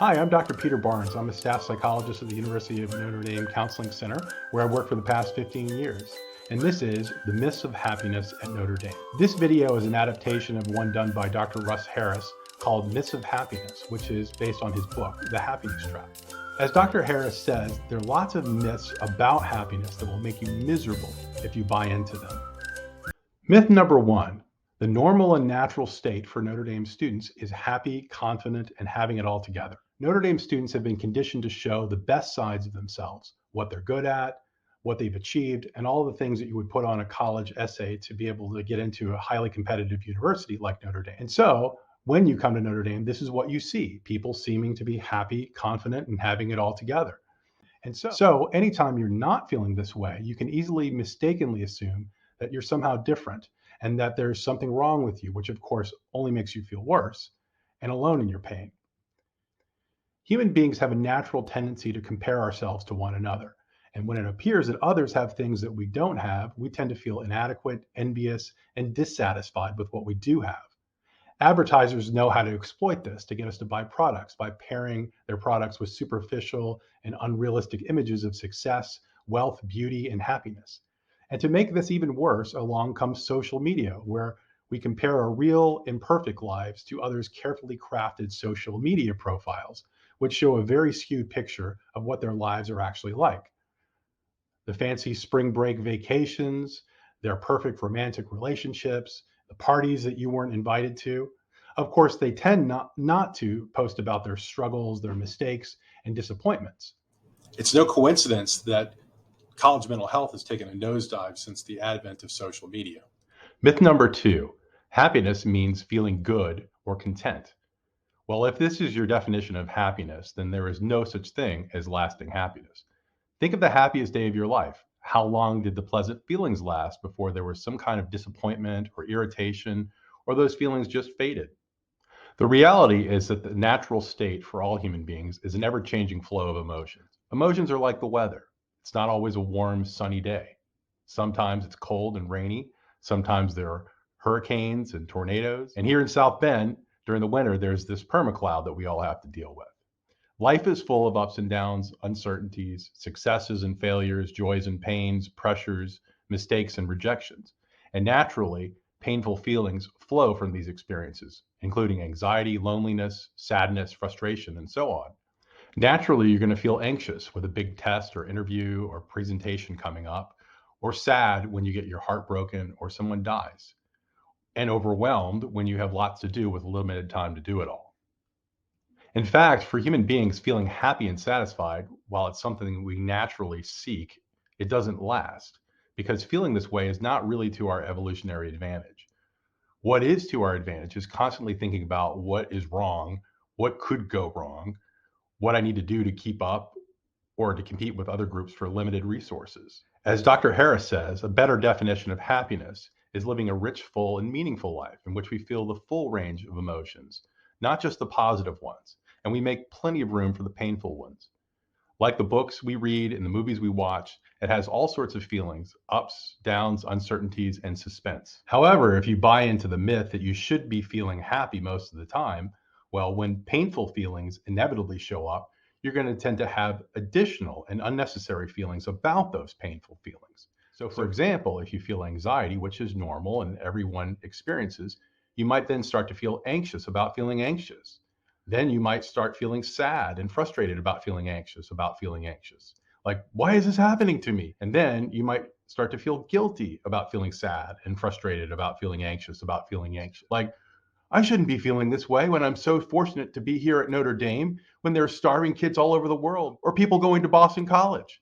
Hi, I'm Dr. Peter Barnes. I'm a staff psychologist at the University of Notre Dame Counseling Center, where I've worked for the past 15 years. And this is The Myths of Happiness at Notre Dame. This video is an adaptation of one done by Dr. Russ Harris called Myths of Happiness, which is based on his book, The Happiness Trap. As Dr. Harris says, there are lots of myths about happiness that will make you miserable if you buy into them. Myth number one. The normal and natural state for Notre Dame students is happy, confident, and having it all together. Notre Dame students have been conditioned to show the best sides of themselves, what they're good at, what they've achieved, and all the things that you would put on a college essay to be able to get into a highly competitive university like Notre Dame. And so when you come to Notre Dame, this is what you see, people seeming to be happy, confident, and having it all together. And so anytime you're not feeling this way, you can easily mistakenly assume that you're somehow different and that there's something wrong with you, which of course only makes you feel worse and alone in your pain. Human beings have a natural tendency to compare ourselves to one another. And when it appears that others have things that we don't have, we tend to feel inadequate, envious, and dissatisfied with what we do have. Advertisers know how to exploit this to get us to buy products by pairing their products with superficial and unrealistic images of success, wealth, beauty, and happiness. And to make this even worse, along comes social media, where we compare our real, imperfect lives to others' carefully crafted social media profiles, which show a very skewed picture of what their lives are actually like. The fancy spring break vacations, their perfect romantic relationships, the parties that you weren't invited to. Of course, they tend not to post about their struggles, their mistakes, and disappointments. It's no coincidence that college mental health has taken a nosedive since the advent of social media. Myth number two, happiness means feeling good or content. Well, if this is your definition of happiness, then there is no such thing as lasting happiness. Think of the happiest day of your life. How long did the pleasant feelings last before there was some kind of disappointment or irritation, or those feelings just faded? The reality is that the natural state for all human beings is an ever-changing flow of emotions. Emotions are like the weather. It's not always a warm, sunny day. Sometimes it's cold and rainy. Sometimes there are hurricanes and tornadoes. And here in South Bend, during the winter, there's this permacloud that we all have to deal with. Life is full of ups and downs, uncertainties, successes and failures, joys and pains, pressures, mistakes and rejections. And naturally, painful feelings flow from these experiences, including anxiety, loneliness, sadness, frustration, and so on. Naturally, you're going to feel anxious with a big test or interview or presentation coming up, or sad when you get your heart broken or someone dies, and overwhelmed when you have lots to do with limited time to do it all. In fact, for human beings, feeling happy and satisfied, while it's something we naturally seek, it doesn't last, because feeling this way is not really to our evolutionary advantage. What is to our advantage is constantly thinking about what is wrong, what could go wrong, what I need to do to keep up or to compete with other groups for limited resources. As Dr. Harris says, a better definition of happiness is living a rich, full, and meaningful life in which we feel the full range of emotions, not just the positive ones, and we make plenty of room for the painful ones. Like the books we read and the movies we watch, it has all sorts of feelings, ups, downs, uncertainties, and suspense. However, if you buy into the myth that you should be feeling happy most of the time, well, when painful feelings inevitably show up, you're going to tend to have additional and unnecessary feelings about those painful feelings. So, for example, if you feel anxiety, which is normal and everyone experiences, you might then start to feel anxious about feeling anxious. Then you might start feeling sad and frustrated about feeling anxious. Like, why is this happening to me? And then you might start to feel guilty about feeling sad and frustrated about feeling anxious. Like, I shouldn't be feeling this way when I'm so fortunate to be here at Notre Dame when there are starving kids all over the world or people going to Boston College.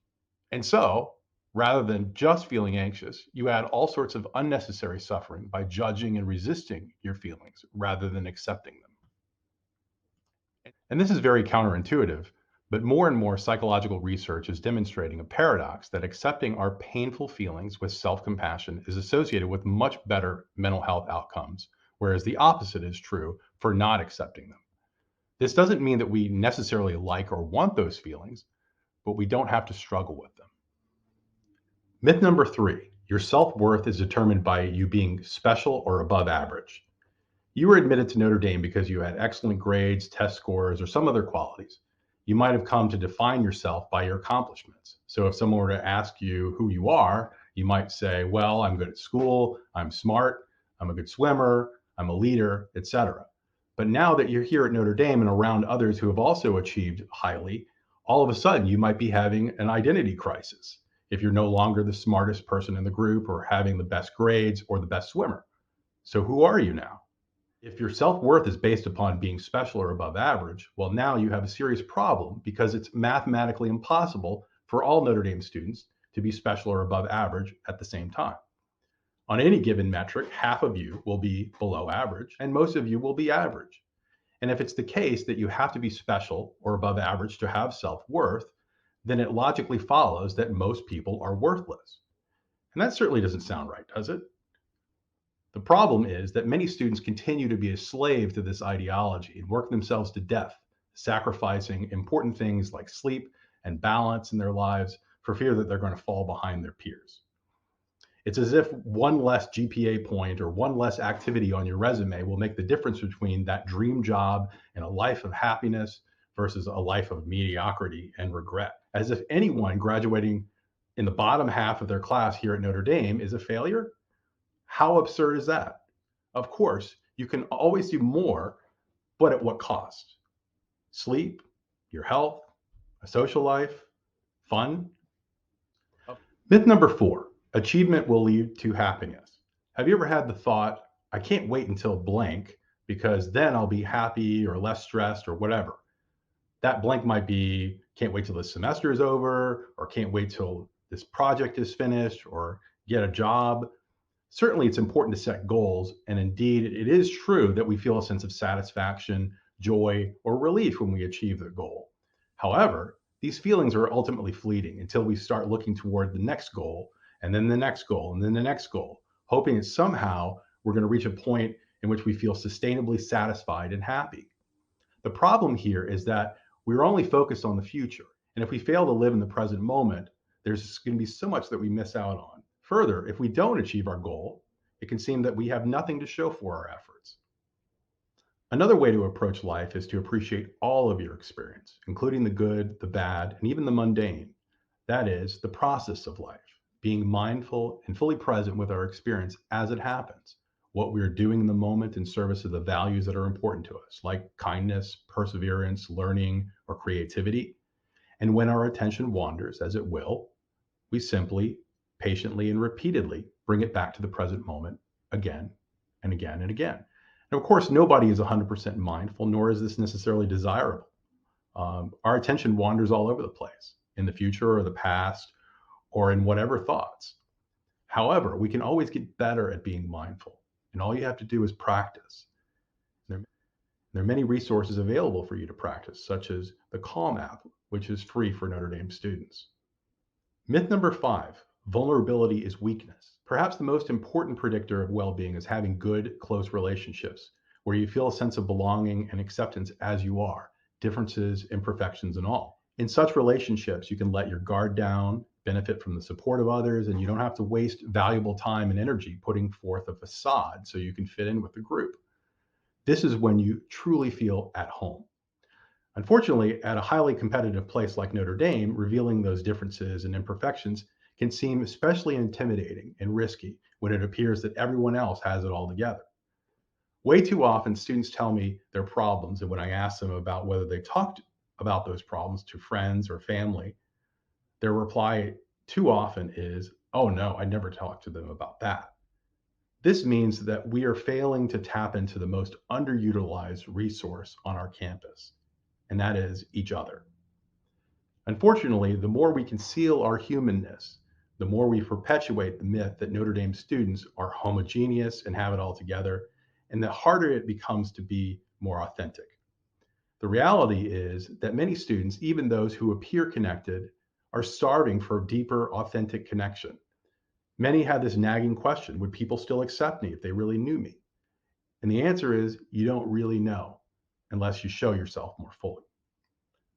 And so, rather than just feeling anxious, you add all sorts of unnecessary suffering by judging and resisting your feelings rather than accepting them. And this is very counterintuitive, but more and more psychological research is demonstrating a paradox that accepting our painful feelings with self-compassion is associated with much better mental health outcomes, whereas the opposite is true for not accepting them. This doesn't mean that we necessarily like or want those feelings, but we don't have to struggle with them. Myth number three, your self-worth is determined by you being special or above average. You were admitted to Notre Dame because you had excellent grades, test scores, or some other qualities. You might have come to define yourself by your accomplishments. So if someone were to ask you who you are, you might say, well, I'm good at school, I'm smart, I'm a good swimmer, I'm a leader, etc. But now that you're here at Notre Dame and around others who have also achieved highly, all of a sudden you might be having an identity crisis if you're no longer the smartest person in the group or having the best grades or the best swimmer. So who are you now? If your self worth is based upon being special or above average, well, now you have a serious problem because it's mathematically impossible for all Notre Dame students to be special or above average at the same time. On any given metric, half of you will be below average and most of you will be average. And if it's the case that you have to be special or above average to have self worth, then it logically follows that most people are worthless. And that certainly doesn't sound right, does it? The problem is that many students continue to be a slave to this ideology and work themselves to death, sacrificing important things like sleep and balance in their lives for fear that they're going to fall behind their peers. It's as if one less GPA point or one less activity on your resume will make the difference between that dream job and a life of happiness versus a life of mediocrity and regret. As if anyone graduating in the bottom half of their class here at Notre Dame is a failure. How absurd is that? Of course, you can always do more, but at what cost? Sleep, your health, a social life, fun? Myth number 4, achievement will lead to happiness. Have you ever had the thought, I can't wait until blank because then I'll be happy or less stressed or whatever? That blank might be, can't wait till the semester is over, or can't wait till this project is finished, or get a job. Certainly, it's important to set goals, and indeed, it is true that we feel a sense of satisfaction, joy, or relief when we achieve the goal. However, these feelings are ultimately fleeting until we start looking toward the next goal, and then the next goal, and then the next goal, hoping that somehow we're going to reach a point in which we feel sustainably satisfied and happy. The problem here is that we're only focused on the future, and if we fail to live in the present moment, there's going to be so much that we miss out on. Further, if we don't achieve our goal, it can seem that we have nothing to show for our efforts. Another way to approach life is to appreciate all of your experience, including the good, the bad, and even the mundane. That is, the process of life, being mindful and fully present with our experience as it happens, what we're doing in the moment in service of the values that are important to us, like kindness, perseverance, learning, or creativity. And when our attention wanders, as it will, we simply, patiently, and repeatedly bring it back to the present moment again and again and again. And of course, nobody is 100% mindful, nor is this necessarily desirable. Our attention wanders all over the place in the future or the past or in whatever thoughts. However, we can always get better at being mindful, and all you have to do is practice. There are many resources available for you to practice, such as the Calm app, which is free for Notre Dame students. Myth number 5, vulnerability is weakness. Perhaps the most important predictor of well-being is having good, close relationships where you feel a sense of belonging and acceptance as you are, differences, imperfections, and all. In such relationships, you can let your guard down, benefit from the support of others, and you don't have to waste valuable time and energy putting forth a facade so you can fit in with the group. This is when you truly feel at home. Unfortunately, at a highly competitive place like Notre Dame, revealing those differences and imperfections can seem especially intimidating and risky when it appears that everyone else has it all together. Way too often, students tell me their problems, and when I ask them about whether they talked about those problems to friends or family, their reply too often is, oh no, I never talked to them about that. This means that we are failing to tap into the most underutilized resource on our campus, and that is each other. Unfortunately, the more we conceal our humanness, the more we perpetuate the myth that Notre Dame students are homogeneous and have it all together, and the harder it becomes to be more authentic. The reality is that many students, even those who appear connected, are starving for deeper, authentic connection. Many have this nagging question, would people still accept me if they really knew me? And the answer is, you don't really know unless you show yourself more fully.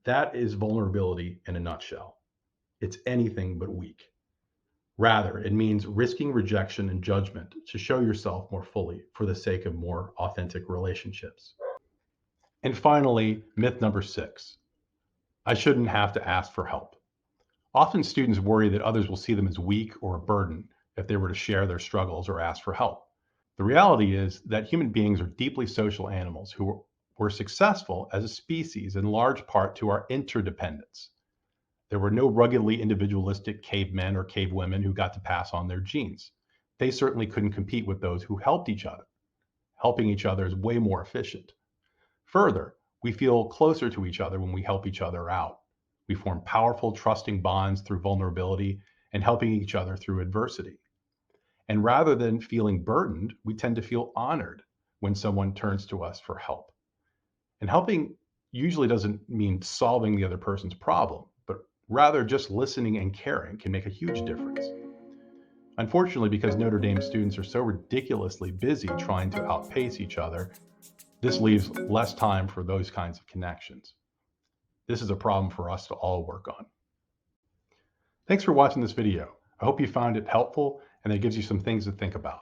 That is vulnerability in a nutshell. It's anything but weak. Rather, it means risking rejection and judgment to show yourself more fully for the sake of more authentic relationships. And finally, myth number 6, I shouldn't have to ask for help. Often students worry that others will see them as weak or a burden if they were to share their struggles or ask for help. The reality is that human beings are deeply social animals who were successful as a species in large part to our interdependence. There were no ruggedly individualistic cavemen or cavewomen who got to pass on their genes. They certainly couldn't compete with those who helped each other. Helping each other is way more efficient. Further, we feel closer to each other when we help each other out. We form powerful, trusting bonds through vulnerability and helping each other through adversity. And rather than feeling burdened, we tend to feel honored when someone turns to us for help. And helping usually doesn't mean solving the other person's problem, but rather just listening and caring can make a huge difference. Unfortunately, because Notre Dame students are so ridiculously busy trying to outpace each other, this leaves less time for those kinds of connections. This is a problem for us to all work on. Thanks for watching this video. I hope you found it helpful and that it gives you some things to think about.